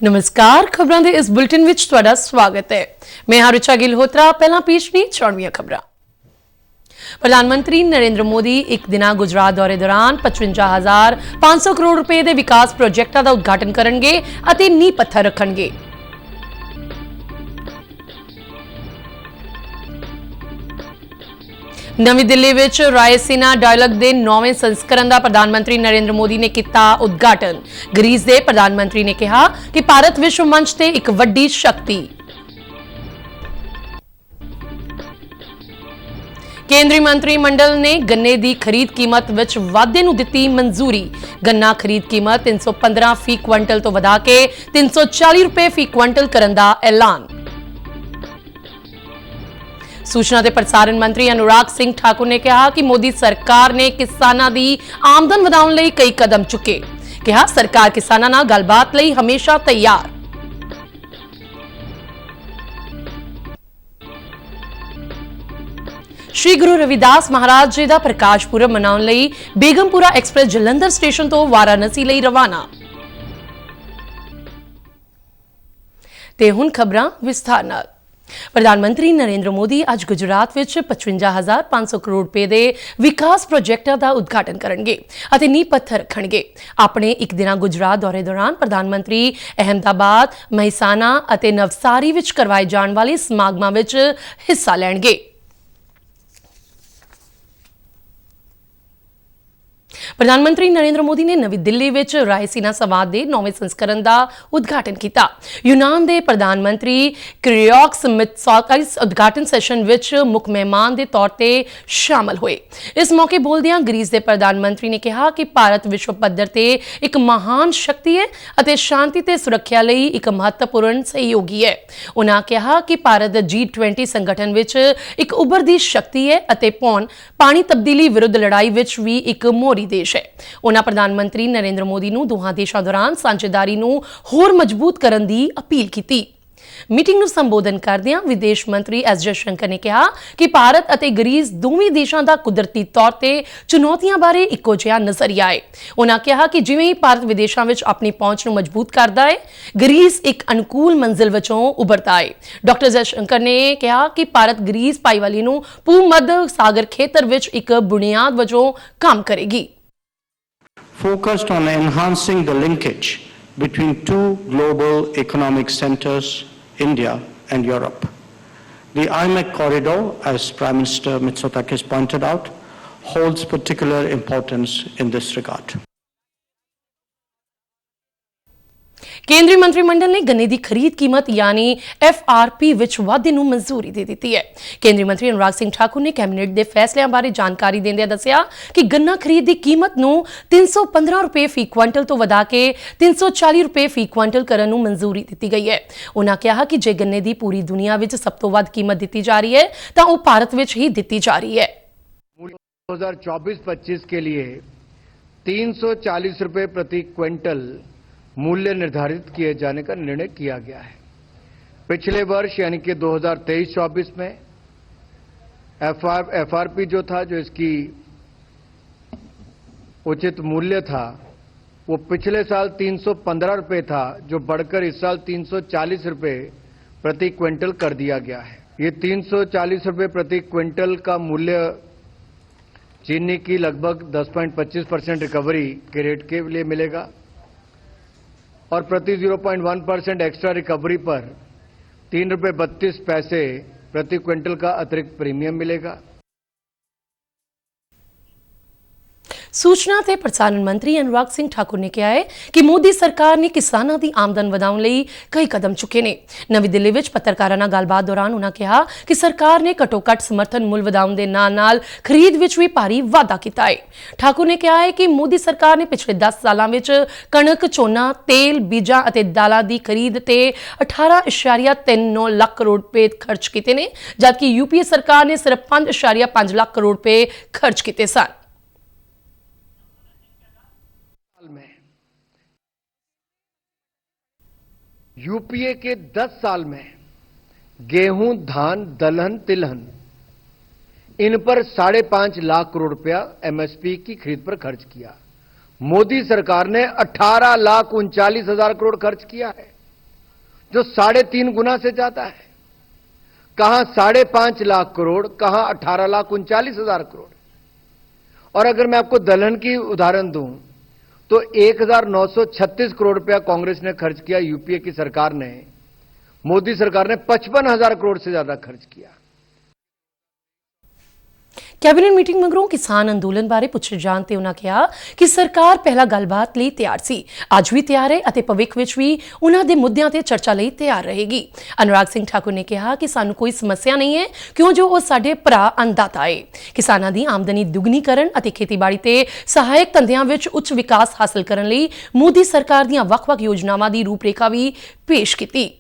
नमस्कार, खबरों के इस बुलेटिन विच तुहाडा स्वागत है। मैं हां रिचा गिलहोत्रा। पहला पेश ने चौड़ियां खबरां। प्रधानमंत्री नरेंद्र मोदी एक दिना गुजरात दौरे दौरान 55,500 करोड़ रुपए के विकास प्रोजेक्टां का उद्घाटन करेंगे और नींह पत्थर रखेंगे। नवी दिल्ली विच रायसीना डायलॉग के 9वें संस्करण का प्रधानमंत्री नरेंद्र मोदी ने किया उद्घाटन। ग्रीस के प्रधानमंत्री ने कहा कि भारत विश्व मंच से एक वड्डी शक्ति। केंद्रीय मंत्रिमंडल ने गन्ने की खरीद कीमत विच वाधे नूं दित्ती मंजूरी। गन्ना खरीद कीमत 315 फी क्विंटल तो वधा के 340 रुपए फी क्विंटल करन दा ऐलान। सूचना ते प्रसारण मंत्री अनुराग सिंह ठाकुर ने कहा कि मोदी सरकार ने किसानां दी आमदन वधाउण लई कई कदम चुके। कहा सरकार किसानां नाल गलबात लई हमेशा तैयार। श्री गुरु रविदास महाराज जी दा प्रकाश पुरब मनाउण लई बेगमपुरा एक्सप्रेस जलंधर स्टेशन तो वाराणसी लई रवाना। ते हुण खबरां विस्तार नाल। प्रधानमंत्री नरेंद्र मोदी आज गुजरात विच 55,500 करोड़ रुपए के विकास प्रोजेक्टां का उद्घाटन करेंगे और नींह पत्थर रखणगे। अपने एक दिना गुजरात दौरे दौरान प्रधानमंत्री अहमदाबाद, महिसाना और नवसारी विच करवाए जाने वाले समागमां विच हिस्सा लैणगे। प्रधानमंत्री नरेंद्र मोदी ने नवी दिल्ली विच रायसीना संवाद के 9वें संस्करण का उद्घाटन किया। यूनान के प्रधानमंत्री क्रियोक्स मित्सोताकिस उद्घाटन सैशन विच मुख मेहमान के तौर पर शामिल हुए। इस मौके बोलदियां ग्रीस के प्रधानमंत्री ने कहा कि भारत विश्व पद्धर ते एक महान शक्ति है और शांति ते सुरक्षा लई एक महत्वपूर्ण सहयोगी है। उन्होंने कहा कि भारत G20 संगठन विच एक उभरदी शक्ति है और पानी तब्दीली विरुद्ध लड़ाई विच भी एक मोरी देश है। उन्होंने प्रधानमंत्री नरेंद्र मोदी नूं दोहां देशां दौरान साझेदारी नूं होर मजबूत करन दी अपील की। मीटिंग नूं संबोधन करदियां विदेश मंत्री एस जयशंकर ने कहा कि भारत और ग्रीस दोवें देशों का कुदरती तौर पर चुनौतियां बारे इक्को जिहा नजरिया है। उन्होंने कहा कि जिवें ही भारत विदेशों में अपनी पहुंच नूं मजबूत करता है, ग्रीस एक अनुकूल मंजिल विचों उभरता है। डॉक्टर जयशंकर ने कहा कि भारत ग्रीस भाईवाली नूं भू-मध्य सागर खेतर विच एक बुनियाद वजों काम करेगी। Focused on enhancing the linkage between two global economic centers, India and Europe. The IMEC corridor, as Prime Minister Mitsotakis pointed out, holds particular importance in this regard. केंद्रीय मंत्रिमंडल ने गन्ने की खरीद कीमत यानी FRP विच वाधे नूं मंजूरी दे दी है। केंद्रीय मंत्री अनुराग सिंह ठाकुर ने कैबिनेट के फैसलों बारे जानकारी देंदे दस्सिया कि गन्ना खरीद की कीमत नूं 315 रुपए फी क्विंटल तो वधा के 340 रुपए फी क्विंटल करन नूं मंजूरी दी गई है। उन्होंने कहा कि जे गन्ने की पूरी दुनिया विच सब तो वध कीमत दी जा रही है तो वह भारत विच ही दी जा रही है। 2024-25 के लिए 340 रुपए प्रति क्विंटल मूल्य निर्धारित किए जाने का निर्णय किया गया है। पिछले वर्ष यानी कि 2023-24 में FRP जो था, जो इसकी उचित मूल्य था, वो पिछले साल 315 रुपए था, जो बढ़कर इस साल 340 रुपए प्रति क्विंटल कर दिया गया है। ये 340 रुपए प्रति क्विंटल का मूल्य चीनी की लगभग 10.25% रिकवरी के रेट के लिए मिलेगा और प्रति 0.1% एक्स्ट्रा रिकवरी पर 3 रुपए 32 पैसे प्रति क्विंटल का अतिरिक्त प्रीमियम मिलेगा। सूचना ते प्रसारण मंत्री अनुराग सिंह ठाकुर ने कहा है कि मोदी सरकार ने किसानों की आमदन वधाउण लई कई कदम चुके ने। नवी दिल्ली विच पत्रकारां नाल गलबात दौरान उन्होंने कहा कि सरकार ने घट्टो-घट्ट समर्थन मुल वधाउण दे नाल खरीद विच भी भारी वाधा कीता है। ठाकुर ने कहा है कि मोदी सरकार ने पिछले 10 सालों में कणक, झोना, तेल, बीजां अते दालां दी खरीद ते 18.39 लाख करोड़ रुपए खर्च किए ने, जबकि यूपीए सरकार ने सिर्फ 5.5 लाख करोड़ रुपए खर्च किए सन। यूपीए के 10 साल में गेहूं, धान, दलहन, तिलहन इन पर 5.5 लाख करोड़ रुपया एमएसपी की खरीद पर खर्च किया। मोदी सरकार ने 18,39,000 करोड़ खर्च किया है। जो 3.5 गुना से ज्यादा है। कहां 5.5 लाख करोड़, कहां 18,39,000 करोड़। और अगर मैं आपको दलहन की उदाहरण दूं तो 1,936 करोड़ रुपया कांग्रेस ने खर्च किया, यूपीए की सरकार ने, मोदी सरकार ने 55,000 करोड़ से ज्यादा खर्च किया। ਕੈਬਨਿਟ ਮੀਟਿੰਗ ਮਗਰੋਂ ਕਿਸਾਨ ਅੰਦੋਲਨ ਬਾਰੇ ਪੁੱਛੇ ਜਾਣ ਤੇ ਉਹਨਾਂ ਕਿਹਾ ਕਿ ਸਰਕਾਰ ਪਹਿਲਾਂ ਗੱਲਬਾਤ ਲਈ ਤਿਆਰ ਸੀ, ਅੱਜ ਵੀ ਤਿਆਰ ਹੈ ਅਤੇ ਭਵਿੱਖ ਵਿੱਚ ਵੀ ਉਹਨਾਂ ਦੇ ਮੁੱਦਿਆਂ ਤੇ ਚਰਚਾ ਲਈ ਤਿਆਰ ਰਹੇਗੀ। ਅਨੁਰਾਗ ਸਿੰਘ ਠਾਕੁਰ ਨੇ ਕਿਹਾ ਕਿ ਸਾਨੂੰ ਕੋਈ ਸਮੱਸਿਆ ਨਹੀਂ ਹੈ ਕਿਉਂ ਜੋ ਉਹ ਸਾਡੇ ਭਰਾ ਅੰਨਦਾਤਾ ਹੈ। ਕਿਸਾਨਾਂ ਦੀ ਆਮਦਨੀ ਦੁੱਗਣੀ ਕਰਨ ਅਤੇ ਖੇਤੀਬਾੜੀ ਤੇ ਸਹਾਇਕ ਧੰਦਿਆਂ ਵਿੱਚ ਉੱਚ ਵਿਕਾਸ ਹਾਸਲ ਕਰਨ ਲਈ ਮੋਦੀ ਸਰਕਾਰ ਦੀਆਂ ਵੱਖ-ਵੱਖ ਯੋਜਨਾਵਾਂ ਦੀ ਰੂਪਰੇਖਾ ਵੀ ਪੇਸ਼ ਕੀਤੀ।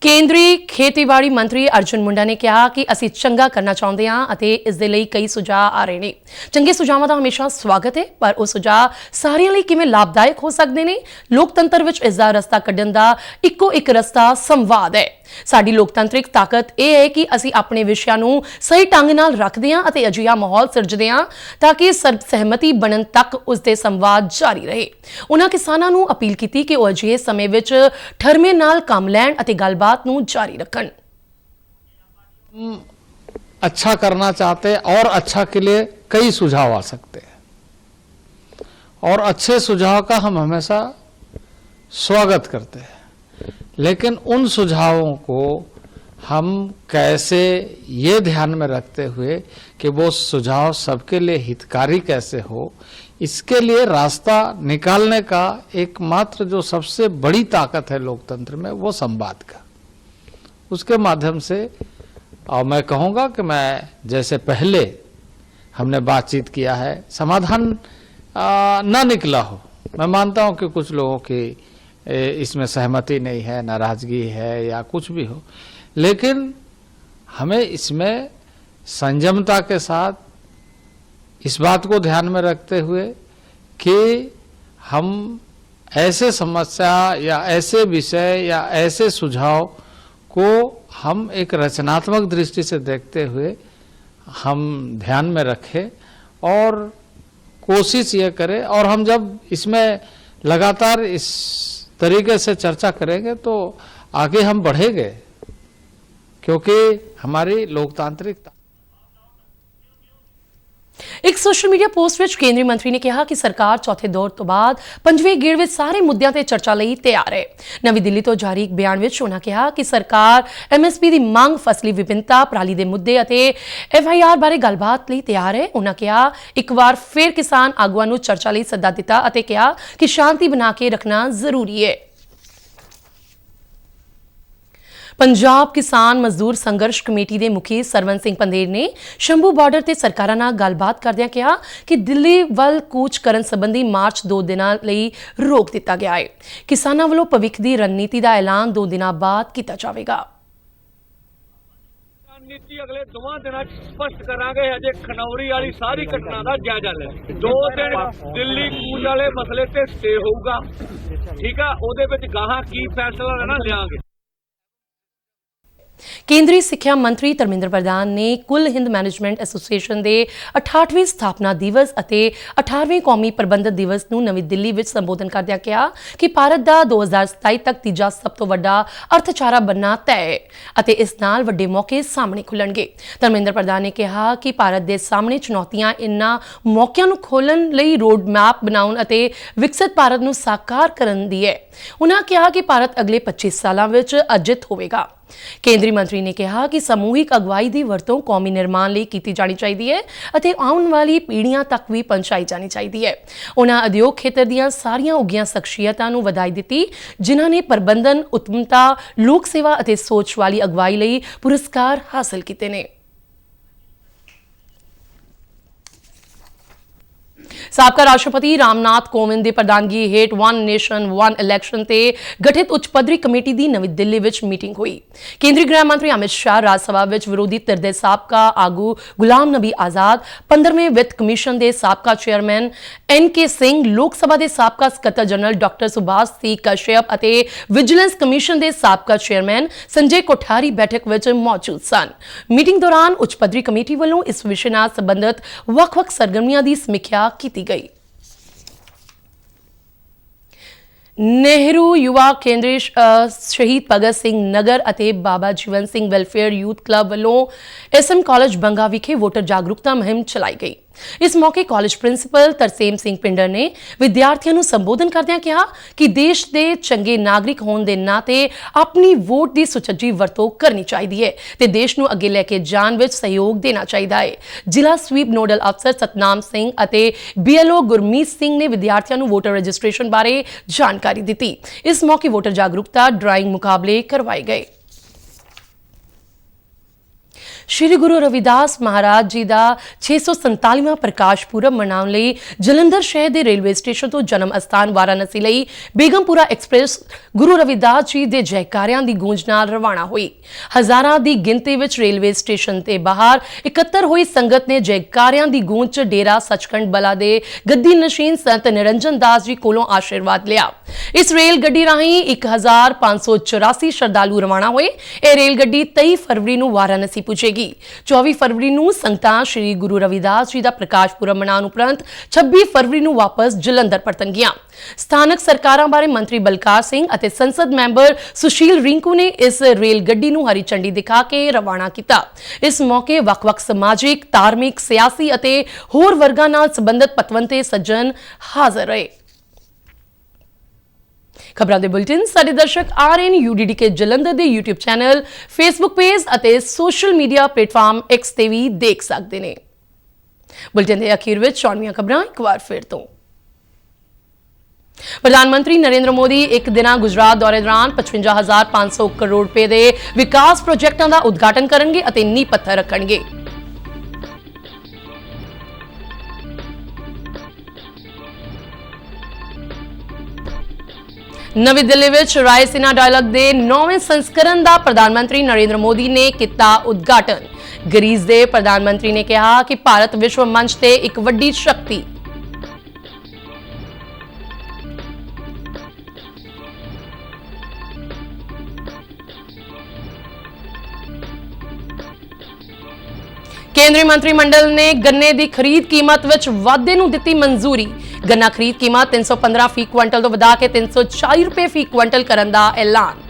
ਕੇਂਦਰੀ ਖੇਤੀਬਾੜੀ ਮੰਤਰੀ ਅਰਜੁਨ ਮੁੰਡਾ ਨੇ ਕਿਹਾ ਕਿ ਅਸੀਂ ਚੰਗਾ ਕਰਨਾ ਚਾਹੁੰਦੇ ਹਾਂ ਅਤੇ ਇਸ ਦੇ ਲਈ ਕਈ ਸੁਝਾਅ ਆ ਰਹੇ ਨੇ। ਚੰਗੇ ਸੁਝਾਵਾਂ ਦਾ ਹਮੇਸ਼ਾ ਸਵਾਗਤ ਹੈ, ਪਰ ਉਹ ਸੁਝਾਅ ਸਾਰਿਆਂ ਲਈ ਕਿਵੇਂ ਲਾਭਦਾਇਕ ਹੋ ਸਕਦੇ ਨੇ? ਲੋਕਤੰਤਰ ਵਿੱਚ ਇਸ ਦਾ ਰਸਤਾ ਕੱਢਣ ਦਾ ਇੱਕੋ ਇੱਕ ਰਸਤਾ ਸੰਵਾਦ ਹੈ। ਸਾਡੀ ਲੋਕਤੰਤਰਿਕ ਤਾਕਤ ਇਹ ਹੈ ਕਿ ਅਸੀਂ ਆਪਣੇ ਵਿਸ਼ਿਆਂ ਨੂੰ ਸਹੀ ਢੰਗ ਨਾਲ ਰੱਖਦੇ ਹਾਂ ਅਤੇ ਅਜਿਹਾ ਮਾਹੌਲ ਸਿਰਜਦੇ ਹਾਂ ਤਾਂ ਕਿ ਸਰਬਸਹਿਮਤੀ ਬਣਨ ਤੱਕ ਉਸ ਦੇ ਸੰਵਾਦ ਜਾਰੀ ਰਹੇ। ਉਹਨਾਂ ਕਿਸਾਨਾਂ ਨੂੰ ਅਪੀਲ ਕੀਤੀ ਕਿ ਉਹ ਅਜਿਹੇ ਸਮੇਂ ਵਿੱਚ ਠਰਮੇ ਨਾਲ ਕੰਮ ਲੈਣ ਅਤੇ ਗੱਲਬਾਤ ਨੂੰ ਜਾਰੀ ਰੱਖਣ। अच्छा करना चाहते हैं और अच्छा के लिए कई सुझाव आ सकते हैं और अच्छे सुझाव का हम हमेशा स्वागत करते हैं, लेकिन उन सुझावों को हम कैसे ये ध्यान में रखते हुए कि वो सुझाव सबके लिए हितकारी कैसे हो, इसके लिए रास्ता निकालने का एकमात्र जो सबसे बड़ी ताकत है लोकतंत्र में वो संवाद का। उसके माध्यम से और मैं कहूँगा कि मैं जैसे पहले हमने बातचीत किया है, समाधान ना निकला हो, मैं मानता हूँ कि कुछ लोगों की इसमें सहमति नहीं है, नाराजगी है या कुछ भी हो, लेकिन हमें इसमें संयमता के साथ इस बात को ध्यान में रखते हुए कि हम ऐसे समस्या या ऐसे विषय या ऐसे सुझाव को हम एक रचनात्मक दृष्टि से देखते हुए हम ध्यान में रखें और कोशिश ये करें, और हम जब इसमें लगातार इस तरीके से चर्चा करेंगे तो आगे हम बढ़ेंगे, क्योंकि हमारी लोकतांत्रिक ਇੱਕ ਸੋਸ਼ਲ ਮੀਡੀਆ ਪੋਸਟ ਵਿੱਚ ਕੇਂਦਰੀ ਮੰਤਰੀ ਨੇ ਕਿਹਾ ਕਿ ਸਰਕਾਰ ਚੌਥੇ ਦੌਰ ਤੋਂ ਬਾਅਦ ਪੰਜਵੇਂ ਗੇੜ ਵਿੱਚ ਸਾਰੇ ਮੁੱਦਿਆਂ ਤੇ ਚਰਚਾ ਲਈ ਤਿਆਰ ਹੈ। ਨਵੀਂ ਦਿੱਲੀ ਤੋਂ ਜਾਰੀ ਇੱਕ ਬਿਆਨ ਵਿੱਚ ਉਹਨਾਂ ਕਿਹਾ ਕਿ ਸਰਕਾਰ ਐਮਐਸਪੀ ਦੀ ਮੰਗ, ਫਸਲੀ ਵਿਭਿੰਨਤਾ, ਪਰਾਲੀ ਦੇ ਮੁੱਦੇ ਅਤੇ ਐਫਆਈਆਰ ਬਾਰੇ ਗੱਲਬਾਤ ਲਈ ਤਿਆਰ ਹੈ। ਉਹਨਾਂ ਕਿਹਾ ਇੱਕ ਵਾਰ ਫਿਰ ਕਿਸਾਨ ਆਗੂਆਂ ਨੂੰ ਚਰਚਾ ਲਈ ਸੱਦਾ ਦਿੱਤਾ ਅਤੇ ਕਿਹਾ ਕਿ ਸ਼ਾਂਤੀ ਬਣਾ ਕੇ ਰੱਖਣਾ ਜ਼ਰੂਰੀ ਹੈ। ਪੰਜਾਬ ਕਿਸਾਨ ਮਜ਼ਦੂਰ ਸੰਘਰਸ਼ ਕਮੇਟੀ ਦੇ ਮੁਖੀ ਸਰਵਨ ਸਿੰਘ ਪੰਦੇਰ ਨੇ ਸ਼ੰਭੂ ਬਾਰਡਰ ਤੇ ਸਰਕਾਰਾਂ ਨਾਲ ਗੱਲਬਾਤ ਕਰਦਿਆਂ ਕਿਹਾ ਕਿ ਦਿੱਲੀ ਵੱਲ ਕੂਚ ਕਰਨ ਸੰਬੰਧੀ ਮਾਰਚ 2 ਦਿਨਾਂ ਲਈ ਰੋਕ ਦਿੱਤਾ ਗਿਆ ਹੈ। ਕਿਸਾਨਾਂ ਵੱਲੋਂ ਭਵਿੱਖ ਦੀ ਰਣਨੀਤੀ ਦਾ ਐਲਾਨ 2 ਦਿਨਾਂ ਬਾਅਦ ਕੀਤਾ ਜਾਵੇਗਾ। ਨੀਤੀ ਅਗਲੇ 2 ਦਿਨਾਂ ਚ ਸਪਸ਼ਟ ਕਰਾਂਗੇ। ਅਜੇ ਖਨੌਰੀ ਵਾਲੀ ਸਾਰੀ ਘਟਨਾ ਦਾ ਜਾਇਜ਼ਾ ਲੈ 2 ਦਿਨ ਦਿੱਲੀ ਕੂਚ ਵਾਲੇ ਮਸਲੇ ਤੇ ਸਟੇ ਹੋਊਗਾ, ਠੀਕ ਆ, ਉਹਦੇ ਵਿੱਚ ਗਾਹਾਂ ਕੀ ਫੈਸਲਾ ਲੈਣਾ ਲਿਆਂਗੇ। ਕੇਂਦਰੀ ਸਿੱਖਿਆ ਮੰਤਰੀ ਧਰਮਿੰਦਰ ਪ੍ਰਧਾਨ ਨੇ ਕੁੱਲ ਹਿੰਦ ਮੈਨੇਜਮੈਂਟ ਐਸੋਸੀਏਸ਼ਨ ਦੇ 68ਵੇਂ ਸਥਾਪਨਾ ਦਿਵਸ ਅਤੇ 18ਵੇਂ ਕੌਮੀ ਪ੍ਰਬੰਧਨ ਦਿਵਸ ਨੂੰ ਨਵੀਂ ਦਿੱਲੀ ਵਿੱਚ ਸੰਬੋਧਨ ਕਰਦਿਆਂ ਕਿਹਾ ਕਿ ਭਾਰਤ ਦਾ 2027 ਤੱਕ ਤੀਜਾ ਸਭ ਤੋਂ ਵੱਡਾ ਅਰਥਚਾਰਾ ਬਣਨਾ ਤੈਅ ਹੈ ਅਤੇ ਇਸ ਨਾਲ ਵੱਡੇ ਮੌਕੇ ਸਾਹਮਣੇ ਖੁੱਲਣਗੇ। ਧਰਮਿੰਦਰ ਪ੍ਰਧਾਨ ਨੇ ਕਿਹਾ ਕਿ ਭਾਰਤ ਦੇ ਸਾਹਮਣੇ ਚੁਣੌਤੀਆਂ ਇਨ੍ਹਾਂ ਮੌਕਿਆਂ ਨੂੰ ਖੋਲ੍ਹਣ ਲਈ ਰੋਡ ਮੈਪ ਬਣਾਉਣ ਅਤੇ ਵਿਕਸਿਤ ਭਾਰਤ ਨੂੰ ਸਾਕਾਰ ਕਰਨ ਦੀ ਹੈ। ਉਨ੍ਹਾਂ ਕਿਹਾ ਕਿ ਭਾਰਤ ਅਗਲੇ 25 ਸਾਲਾਂ ਵਿੱਚ ਅਜਿੱਤ ਹੋਵੇਗਾ। ਕੇਂਦਰੀ ਮੰਤਰੀ ਨੇ ਕਿਹਾ ਕਿ ਸਮੂਹਿਕ ਅਗਵਾਈ ਦੀ ਵਰਤੋਂ ਕੌਮੀ ਨਿਰਮਾਣ ਲਈ ਕੀਤੀ ਜਾਣੀ ਚਾਹੀਦੀ ਹੈ ਅਤੇ ਆਉਣ ਵਾਲੀ ਪੀੜ੍ਹੀਆਂ ਤੱਕ ਵੀ ਪਹੁੰਚਾਈ ਜਾਣੀ ਚਾਹੀਦੀ ਹੈ। ਉਨ੍ਹਾਂ ਉਦਯੋਗ ਖੇਤਰ ਦੀਆਂ ਸਾਰੀਆਂ ਉੱਘੀਆਂ ਸ਼ਖਸੀਅਤਾਂ ਨੂੰ ਵਧਾਈ ਦਿੱਤੀ ਜਿਨ੍ਹਾਂ ਨੇ ਪ੍ਰਬੰਧਨ, ਉੱਤਮਤਾ, ਲੋਕ ਸੇਵਾ ਅਤੇ ਸੋਚ ਵਾਲੀ ਅਗਵਾਈ ਲਈ ਪੁਰਸਕਾਰ ਹਾਸਲ ਕੀਤੇ ਨੇ। ਸਾਬਕਾ ਰਾਸ਼ਟਰਪਤੀ ਰਾਮਨਾਥ ਕੋਵਿੰਦ ਦੀ ਪ੍ਰਧਾਨਗੀ ਹੇਠ ਵਨ ਨੇਸ਼ਨ ਵਨ ਇਲੈਕਸ਼ਨ ਤੇ ਗਠਿਤ ਉੱਚ ਪੱਧਰੀ ਕਮੇਟੀ ਦੀ ਨਵੀਂ ਦਿੱਲੀ ਵਿੱਚ ਮੀਟਿੰਗ ਹੋਈ। ਕੇਂਦਰੀ ਗ੍ਰਹਿ ਮੰਤਰੀ ਅਮਿਤ ਸ਼ਾਹ, ਰਾਜ ਸਭਾ ਵਿੱਚ ਵਿਰੋਧੀ ਧਿਰ ਦੇ ਸਾਬਕਾ ਆਗੂ ਗੁਲਾਮ ਨਬੀ ਆਜ਼ਾਦ, 15ਵੇਂ ਵਿੱਤ ਕਮਿਸ਼ਨ ਦੇ ਸਾਬਕਾ ਚੇਅਰਮੈਨ NK ਸਿੰਘ, ਲੋਕ ਸਭਾ ਦੇ ਸਾਬਕਾ ਸਕੱਤਰ ਜਨਰਲ ਡਾਕਟਰ ਸੁਭਾਸ਼ ਸੀ ਕਸ਼ਯਪ ਅਤੇ ਵਿਜੀਲੈਂਸ ਕਮਿਸ਼ਨ ਦੇ ਸਾਬਕਾ ਚੇਅਰਮੈਨ ਸੰਜੇ ਕੋਠਾਰੀ ਬੈਠਕ ਵਿੱਚ ਮੌਜੂਦ ਸਨ। ਮੀਟਿੰਗ ਦੌਰਾਨ ਉੱਚ ਪੱਧਰੀ ਕਮੇਟੀ ਵੱਲੋਂ ਇਸ ਵਿਸ਼ੇ ਨਾਲ ਸੰਬੰਧਿਤ ਵੱਖ-ਵੱਖ ਸਰਗਰਮੀਆਂ ਦੀ ਸਮੀਖਿਆ ਕੀਤੀ ਗਈ। नेहरू युवा केंद्र शहीद भगत सिंह नगर ਅਤੇ ਬਾਬਾ ਜੀਵਨ ਸਿੰਘ ਵੈਲਫੇਅਰ ਯੂਥ ਕਲੱਬ ਵੱਲੋਂ ਐਸਐਮ ਕਾਲਜ ਬੰਗਾ ਵਿਖੇ ਵੋਟਰ ਜਾਗਰੂਕਤਾ ਮੁਹਿੰਮ ਚਲਾਈ ਗਈ। ਇਸ ਮੌਕੇ ਕਾਲਜ ਪ੍ਰਿੰਸੀਪਲ ਤਰਸੇਮ ਸਿੰਘ ਪਿੰਡਰ ਨੇ ਵਿਦਿਆਰਥੀਆਂ ਨੂੰ ਸੰਬੋਧਨ ਕਰਦਿਆਂ ਕਿਹਾ ਕਿ ਦੇਸ਼ ਦੇ ਚੰਗੇ ਨਾਗਰਿਕ ਹੋਣ ਦੇ ਨਾਤੇ ਆਪਣੀ ਵੋਟ ਦੀ ਸੁਚੱਜੀ ਵਰਤੋਂ ਕਰਨੀ ਚਾਹੀਦੀ ਹੈ ਤੇ ਦੇਸ਼ ਨੂੰ ਅੱਗੇ ਲੈ ਕੇ ਜਾਣ ਵਿੱਚ ਸਹਿਯੋਗ ਦੇਣਾ ਚਾਹੀਦਾ ਹੈ। ਜ਼ਿਲ੍ਹਾ ਸਵੀਪ ਨੋਡਲ ਅਫਸਰ ਸਤਨਾਮ ਸਿੰਘ ਅਤੇ BLO ਗੁਰਮੀਤ ਸਿੰਘ ਨੇ ਵਿਦਿਆਰਥੀਆਂ ਨੂੰ ਵੋਟਰ ਰਜਿਸਟ੍ਰੇਸ਼ਨ ਬਾਰੇ ਜਾਣਕਾਰੀ ਦਿੱਤੀ। ਇਸ ਮੌਕੇ ਵੋਟਰ ਜਾਗਰੂਕਤਾ ਡਰਾਇੰਗ ਮੁਕਾਬਲੇ ਕਰਵਾਏ ਗਏ। श्री गुरु रविदास महाराज जी का 647वां प्रकाश पुरब मनाउण लई जलंधर शहर के रेलवे स्टेशन तो जन्म अस्थान वाराणसी लई बेगमपुरा एक्सप्रेस गुरु रविदास जी के जयकारियां की गूंज नाल रवाना हुई। हज़ारां की गिनती विच रेलवे स्टेशन के बाहर इकत्तर हुई संगत ने जयकारियां की गूंज च डेरा सचखंड बला दे गद्दी नशीन संत निरंजन दास जी कोलों आशीर्वाद लिया। इस रेल गड्डी राही 1584 श्रद्धालु रवाना हुए। यह रेल गड्डी 23 फरवरी नूं वाराणसी पुजेगी। 24 फरवरी ਨੂੰ ਸੰਗਤਾਂ ਸ਼੍ਰੀ ਗੁਰੂ ਰਵਿਦਾਸ ਜੀ ਦਾ ਪ੍ਰਕਾਸ਼ ਪੁਰਬ ਮਨਾਉਣ ਉਪਰੰਤ 26 ਫਰਵਰੀ ਨੂੰ ਵਾਪਸ ਜਲੰਧਰ ਪਰਤਣਗੀਆਂ। ਸਥਾਨਕ ਸਰਕਾਰਾਂ ਬਾਰੇ ਮੰਤਰੀ ਬਲਕਾਰ ਸਿੰਘ ਅਤੇ ਸੰਸਦ ਮੈਂਬਰ ਸੁਸ਼ੀਲ ਰਿੰਕੂ ਨੇ ਇਸ ਰੇਲ ਗੱਡੀ ਨੂੰ ਹਰੀ ਝੰਡੀ ਦਿਖਾ ਕੇ ਰਵਾਨਾ ਕੀਤਾ। ਇਸ ਮੌਕੇ ਵੱਖ-ਵੱਖ ਸਮਾਜਿਕ, ਧਾਰਮਿਕ, ਸਿਆਸੀ ਅਤੇ ਹੋਰ ਵਰਗਾਂ ਨਾਲ ਸੰਬੰਧਿਤ ਪਤਵੰਤੇ ਸੱਜਣ ਹਾਜ਼ਰ ਰਹੇ। ਖਬਰਾਂ ਦੇ ਬੁਲੇਟਿਨ ਸਾਡੇ ਦਰਸ਼ਕ RN UDD ਕੇ ਜਲੰਧਰ ਦੇ YouTube ਚੈਨਲ, Facebook ਪੇਜ ਅਤੇ ਸੋਸ਼ਲ ਮੀਡੀਆ ਪਲੇਟਫਾਰਮ X ਤੇ ਵੀ ਦੇਖ ਸਕਦੇ ਨੇ। ਬੁਲੇਟਿਨ ਦੇ ਅਖੀਰ ਵਿੱਚ ਚੌਣਵੀਆਂ ਖਬਰਾਂ ਇੱਕ ਵਾਰ ਫਿਰ ਤੋਂ। प्रधानमंत्री नरेंद्र मोदी एक दिना गुजरात दौरे दौरान 55,500 करोड़ रुपए के विकास प्रोजेक्टों का उद्घाटन करेंगे और नींह पत्थर रखेंगे। नवी दिल्ली विच रायसीना डायलॉग के 9वें संस्करण का प्रधानमंत्री नरेंद्र मोदी ने किया उद्घाटन। ग्रीस के प्रधानमंत्री ने कहा कि भारत विश्व मंच से एक वड्डी शक्ति केंद्रीय मंत्रिमंडल ने गन्ने की खरीद कीमत विच वाधे नूं दित्ती मंजूरी। गन्ना खरीद कीमत 315 फी क्विंटल तो वधा के 340 रुपए फी क्विंटल करन दा ऐलान।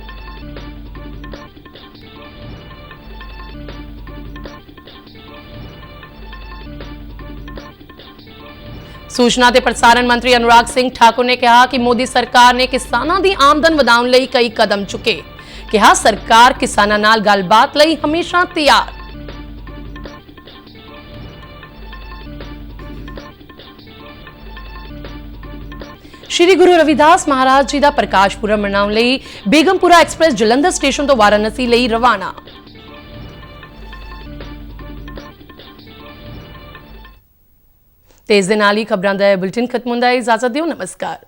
सूचना ते प्रसारण मंत्री अनुराग सिंह ठाकुर ने कहा कि मोदी सरकार ने किसानां दी आमदन वधाउण लई कई कदम चुके। कहा सरकार किसानां नाल गलबात लई हमेशा तैयार। श्री गुरु रविदास महाराज जी का प्रकाश पुरब मनाउण लई बेगमपुरा एक्सप्रेस जलंधर स्टेशन तो वाराणसी लई रवाना। ते इस दे नाल ही खबरां दा बुलेटिन खत्म हुंदा है। इजाजत दिओ, नमस्कार।